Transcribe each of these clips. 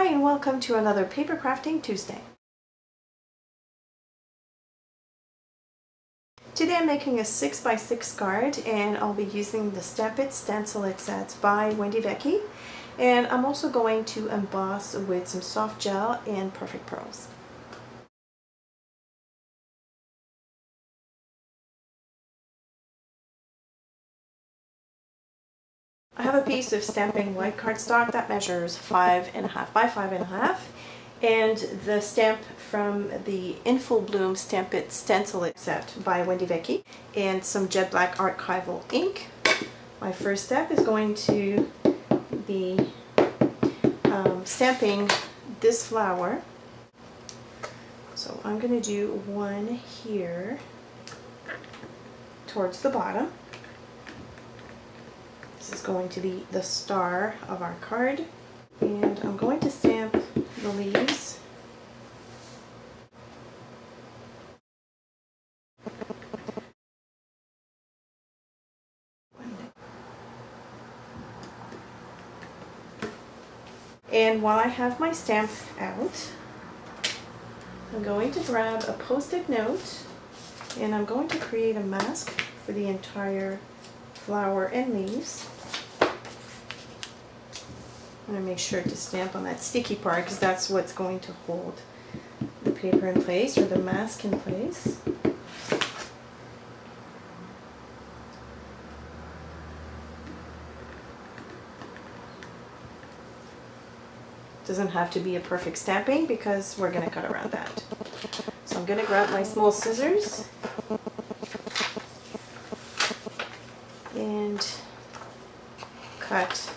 Hi and welcome to another Paper Crafting Tuesday. Today I'm making a 6x6 card and I'll be using the Stamp-it Stencil-it set by Wendy Vecchi, and I'm also going to emboss with some soft gel and perfect pearls. I have a piece of stamping white cardstock that measures 5.5 by 5.5, and the stamp from the In Full Bloom Stamp-it Stencil-it set by Wendy Vecchi, and some jet black archival ink. My first step is going to be stamping this flower. So I'm going to do one here towards the bottom. This is going to be the star of our card, and I'm going to stamp the leaves. And while I have my stamp out, I'm going to grab a Post-it note and I'm going to create a mask for the entire flower and leaves. I'm going to make sure to stamp on that sticky part because that's what's going to hold the paper in place, or the mask in place. Doesn't have to be a perfect stamping because we're going to cut around that. So I'm going to grab my small scissors and cut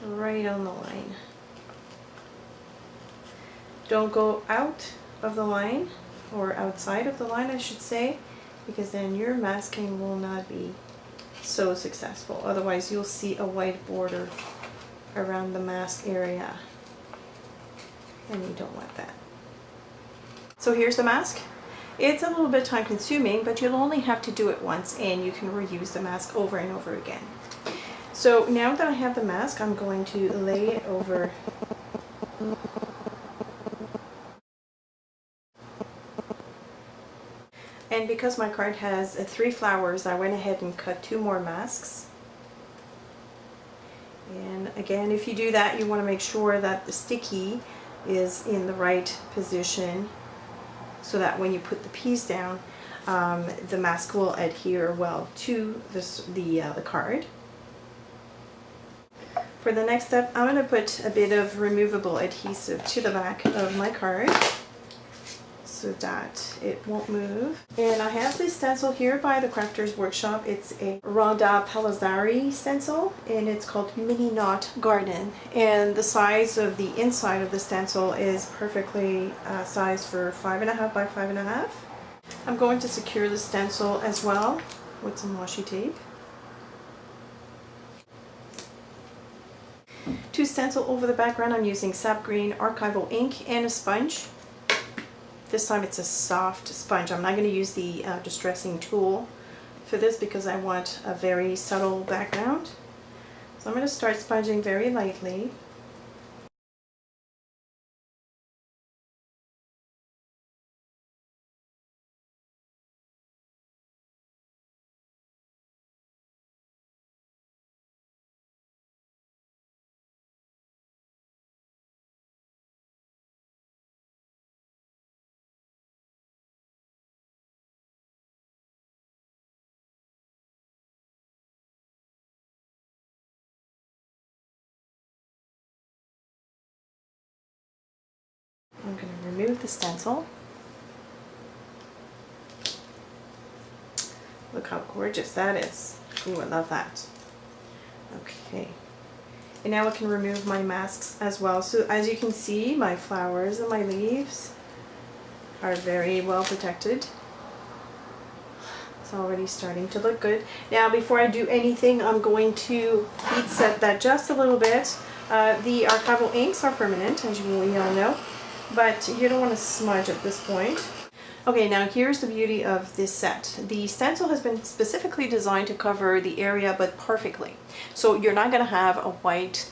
right on the line. Don't go out of the line, or outside of the line I should say, because then your masking will not be so successful. Otherwise you'll see a white border around the mask area, and you don't want that. So here's the mask. It's a little bit time consuming, but you'll only have to do it once and you can reuse the mask over and over again. So now that I have the mask, I'm going to lay it over and because my card has 3 flowers, I went ahead and cut 2 more masks. And again, if you do that, you want to make sure that the sticky is in the right position so that when you put the piece down, the mask will adhere well to the card. For the next step, I'm going to put a bit of removable adhesive to the back of my card so that it won't move. And I have this stencil here by the Crafters Workshop. It's a Rhonda Palazzari stencil and it's called Mini Knot Garden. And the size of the inside of the stencil is perfectly sized for 5.5 by 5.5. I'm going to secure the stencil as well with some washi tape. To stencil over the background, I'm using sap green archival ink and a sponge. This time it's a soft sponge. I'm not going to use the distressing tool for this because I want a very subtle background. So I'm going to start sponging very lightly. I'm going to remove the stencil. Look how gorgeous that is. Ooh, I love that. Okay. And now I can remove my masks as well. So as you can see, my flowers and my leaves are very well protected. It's already starting to look good. Now before I do anything, I'm going to heat set that just a little bit. The archival inks are permanent, as we all know, but you don't want to smudge at this point. Okay, now here's the beauty of this set. The stencil has been specifically designed to cover the area, but perfectly. So you're not going to have a white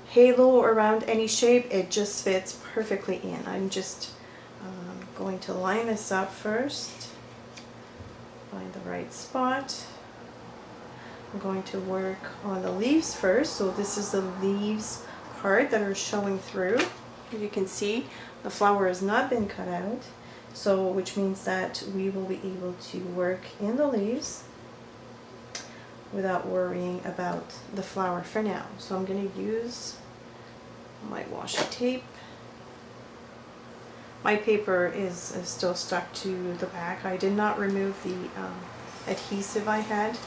halo around any shape, it just fits perfectly in. I'm just going to line this up first, find the right spot. I'm going to work on the leaves first. So this is the leaves part that are showing through. As you can see, the flower has not been cut out, so which means that we will be able to work in the leaves without worrying about the flower for now. So I'm going to use my washi tape. My paper is still stuck to the back. I did not remove the adhesive I had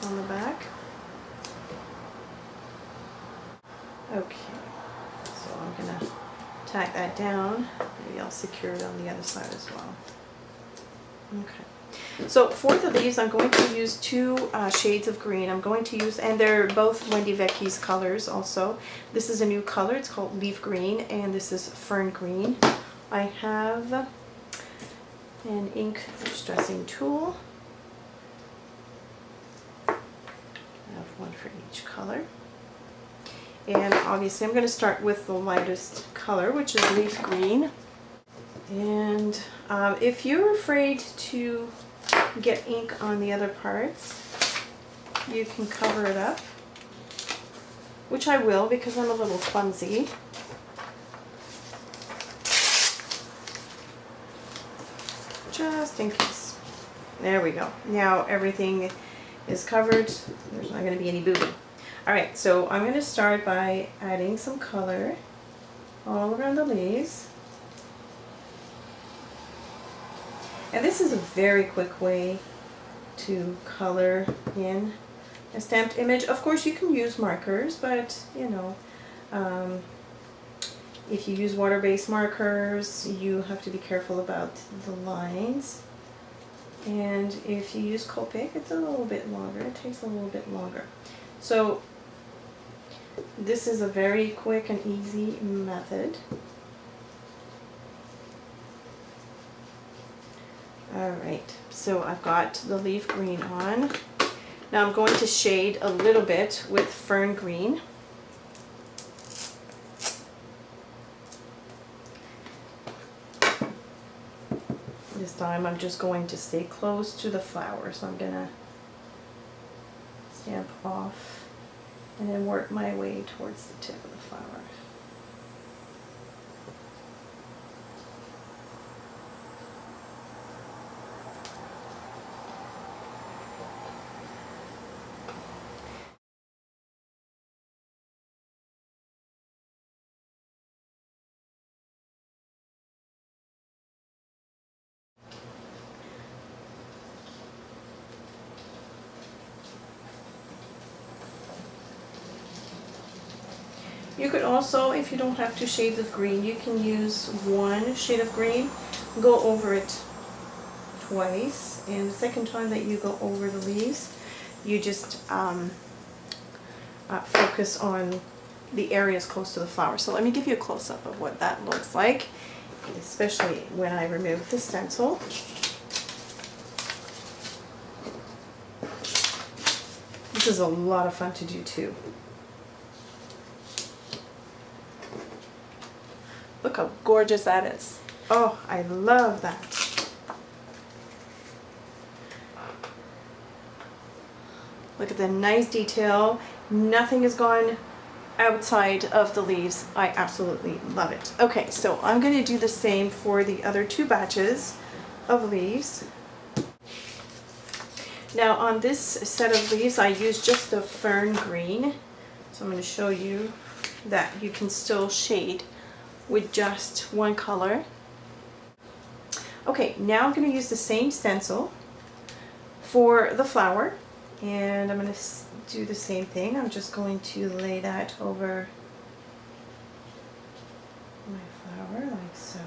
on the back. Okay, so I'm gonna tack that down. Maybe I'll secure it on the other side as well. Okay, so for the leaves I'm going to use two shades of green. I'm going to use, and they're both Wendy Vecchi's colors also. This is a new color, it's called leaf green, and this is fern green. I have an ink distressing tool. I have one for each color. And obviously I'm going to start with the lightest color, which is leaf green. And if you're afraid to get ink on the other parts, you can cover it up, which I will because I'm a little clumsy. Just in case. There we go. Now everything is covered. There's not going to be any boobing. Alright, so I'm going to start by adding some color all around the leaves. And this is a very quick way to color in a stamped image. Of course you can use markers, but you know, if you use water-based markers, you have to be careful about the lines. And if you use Copic, it's a little bit longer. It takes a little bit longer. So this is a very quick and easy method. Alright, so I've got the leaf green on. Now I'm going to shade a little bit with fern green. This time I'm just going to stay close to the flower, so I'm going to stamp off and then work my way towards the tip of the flower. You could also, if you don't have two shades of green, you can use one shade of green, go over it twice, and the second time that you go over the leaves, you just focus on the areas close to the flower. So let me give you a close-up of what that looks like, especially when I remove the stencil. This is a lot of fun to do too. Look how gorgeous that is. Oh, I love that. Look at the nice detail. Nothing has gone outside of the leaves. I absolutely love it. Okay, so I'm going to do the same for the other two batches of leaves. Now on this set of leaves I used just the fern green. So I'm going to show you that you can still shade with just one color. Okay, now I'm going to use the same stencil for the flower, and I'm going to do the same thing. I'm just going to lay that over my flower like so.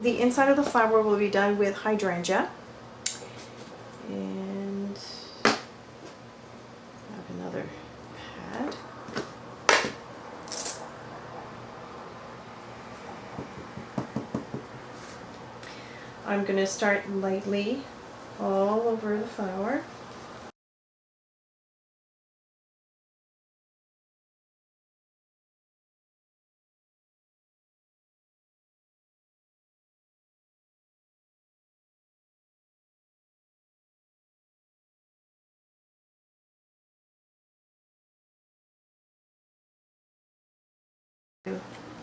The inside of the flower will be done with hydrangea, and I have another pad. I'm going to start lightly all over the flower.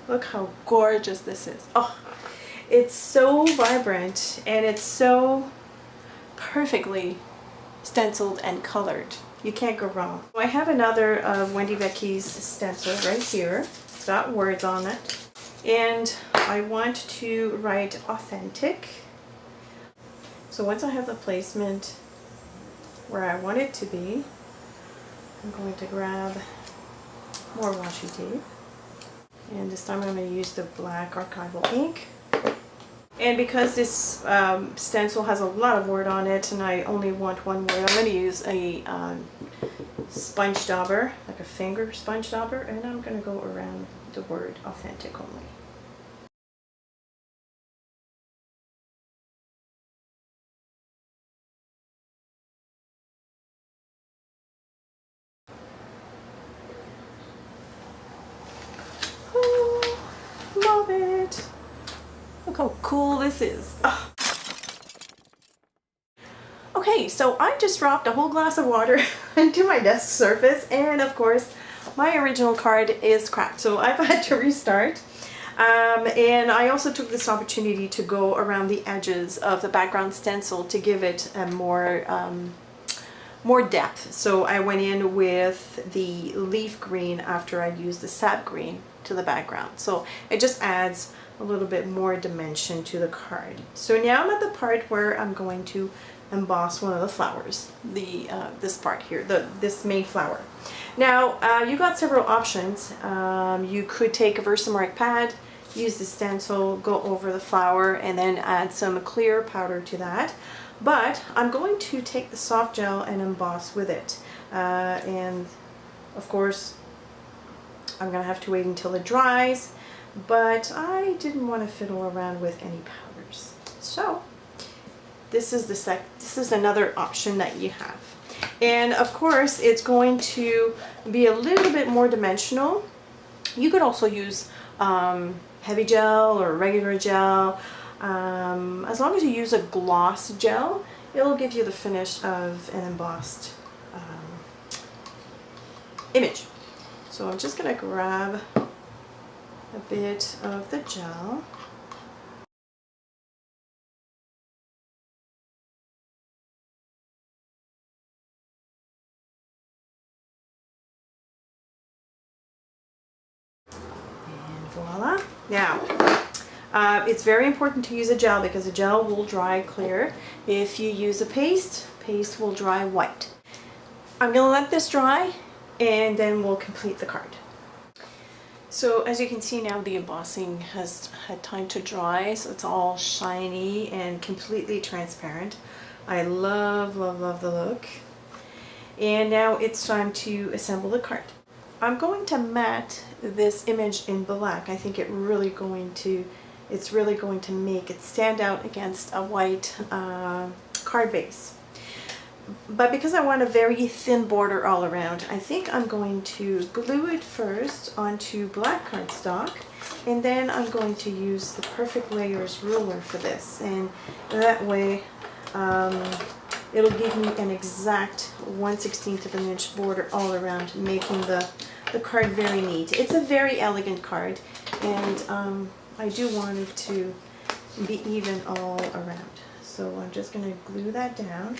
Look how gorgeous this is. Oh, it's so vibrant and it's so perfectly stenciled and colored. You can't go wrong. I have another of Wendy Vecchi's stencil right here. It's got words on it. And I want to write authentic. So once I have the placement where I want it to be, I'm going to grab more washi tape. And this time I'm going to use the black archival ink. And because this stencil has a lot of word on it and I only want one word, I'm going to use a sponge dauber, like a finger sponge dauber, and I'm going to go around the word authentic only. Oh, love it. Look how cool this is. Oh. Okay, so I just dropped a whole glass of water into my desk surface, and of course my original card is cracked, so I've had to restart. And I also took this opportunity to go around the edges of the background stencil to give it a more depth. So I went in with the leaf green after I used the sap green to the background. So it just adds a little bit more dimension to the card. So now I'm at the part where I'm going to emboss one of the flowers, this part here, this main flower. Now you got several options. You could take a Versamark pad, use the stencil, go over the flower, and then add some clear powder to that. But I'm going to take the soft gel and emboss with it. And of course I'm gonna have to wait until it dries, but I didn't want to fiddle around with any powders. So this is another option that you have. And of course it's going to be a little bit more dimensional. You could also use heavy gel or regular gel. As long as you use a gloss gel, it'll give you the finish of an embossed image. So I'm just going to grab a bit of the gel. And voila. Now, it's very important to use a gel because a gel will dry clear. If you use a paste, paste will dry white. I'm going to let this dry and then we'll complete the card. So as you can see now, the embossing has had time to dry, so it's all shiny and completely transparent. I love, love, love the look. And now it's time to assemble the card. I'm going to matte this image in black. I think it's really going to make it stand out against a white card base. But because I want a very thin border all around, I think I'm going to glue it first onto black cardstock, and then I'm going to use the Perfect Layers ruler for this, and that way it'll give me an exact 1/16 of an inch border all around, making the card very neat. It's a very elegant card, and I do want it to be even all around. So I'm just going to glue that down.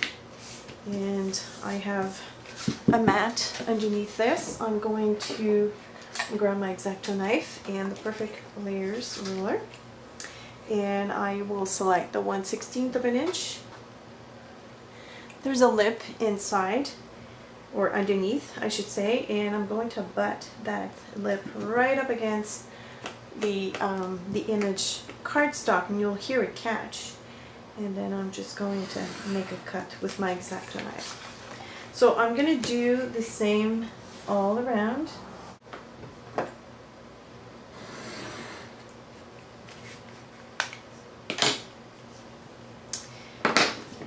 And I have a mat underneath this. I'm going to grab my X-Acto knife and the Perfect Layers ruler, and I will select the 1/16 of an inch. There's a lip inside, or underneath I should say, and I'm going to butt that lip right up against the image cardstock, and you'll hear it catch. And then I'm just going to make a cut with my X-Acto knife. So I'm going to do the same all around.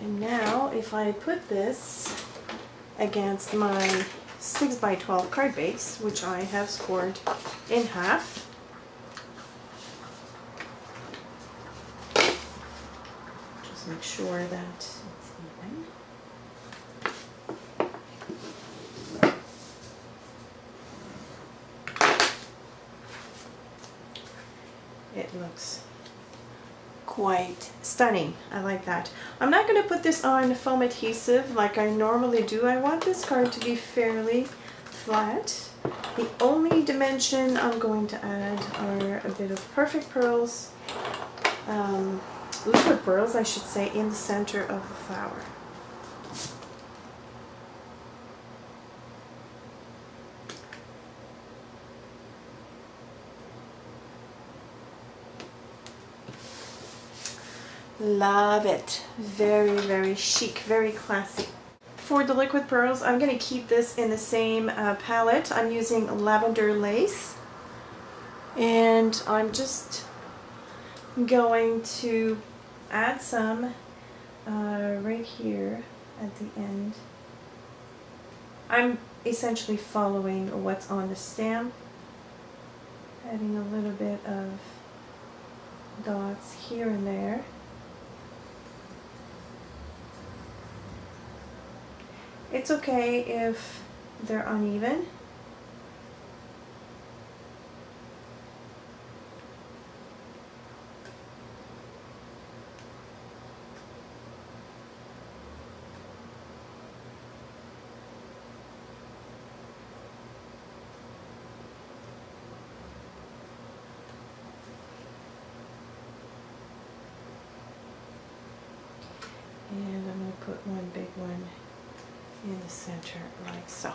And now if I put this against my 6x12 card base, which I have scored in half, just make sure that it's even. It looks quite stunning. I like that. I'm not going to put this on foam adhesive like I normally do. I want this card to be fairly flat. The only dimension I'm going to add are a bit of perfect pearls, liquid pearls I should say, in the center of the flower. Love it. Very, very chic, very classy. For the liquid pearls, I'm going to keep this in the same palette. I'm using lavender lace. And I'm just going to add some right here at the end. I'm essentially following what's on the stem. Adding a little bit of dots here and there. It's okay if they're uneven. And I'm going to put one big one in the center like so.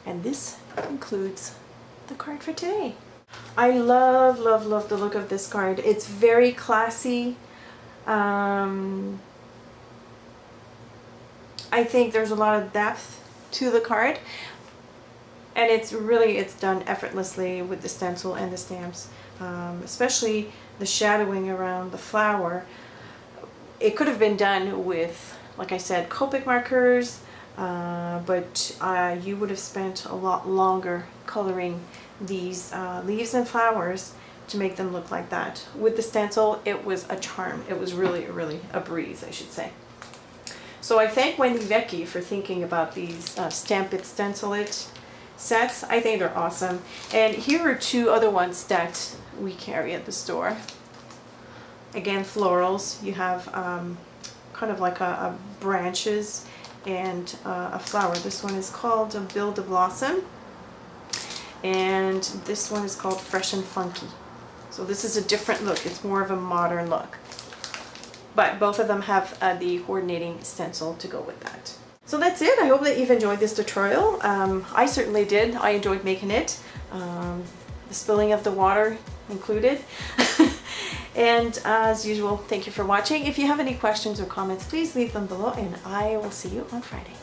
And this concludes the card for today. I love, love, love the look of this card. It's very classy. I think there's a lot of depth to the card, and it's done effortlessly with the stencil and the stamps, especially the shadowing around the flower. It could have been done with, like I said, Copic markers, but you would have spent a lot longer coloring these leaves and flowers to make them look like that. With the stencil, it was a charm. It was really, really a breeze, I should say. So I thank Wendy Vecchi for thinking about these Stamp-it, Stencil-it sets. I think they're awesome. And here are two other ones that we carry at the store. Again, florals. You have kind of like a branches and a flower. This one is called Build a Blossom, and this one is called Fresh and Funky. So this is a different look. It's more of a modern look. But both of them have the coordinating stencil to go with that. So that's it. I hope that you've enjoyed this tutorial. I certainly did. I enjoyed making it. The spilling of the water included. And as usual, thank you for watching. If you have any questions or comments, please leave them below, and I will see you on Friday.